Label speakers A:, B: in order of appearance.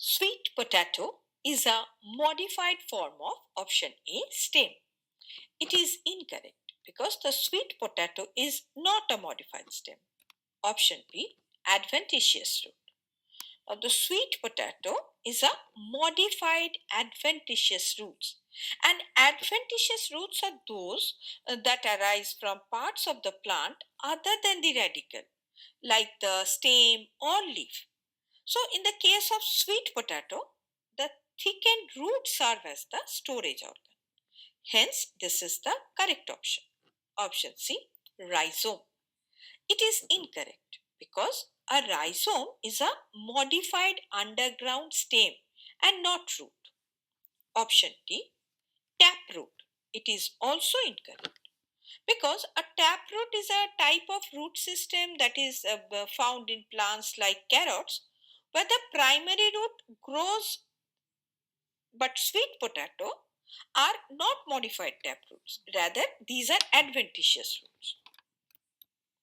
A: Sweet potato is a modified form of option A stem. It is incorrect because the sweet potato is not a modified stem. Option B, adventitious root. Now, the sweet potato is a modified adventitious roots. And adventitious roots are those that arise from parts of the plant other than the radicle, like the stem or leaf. So, in the case of sweet potato, the thickened roots serve as the storage organ. Hence, this is the correct option. Option C, rhizome. It is incorrect because a rhizome is a modified underground stem and not root. Option D, taproot. It is also incorrect because a taproot is a type of root system that is found in plants like carrots where the primary root grows, but sweet potato are not modified taproots. Rather, these are adventitious roots.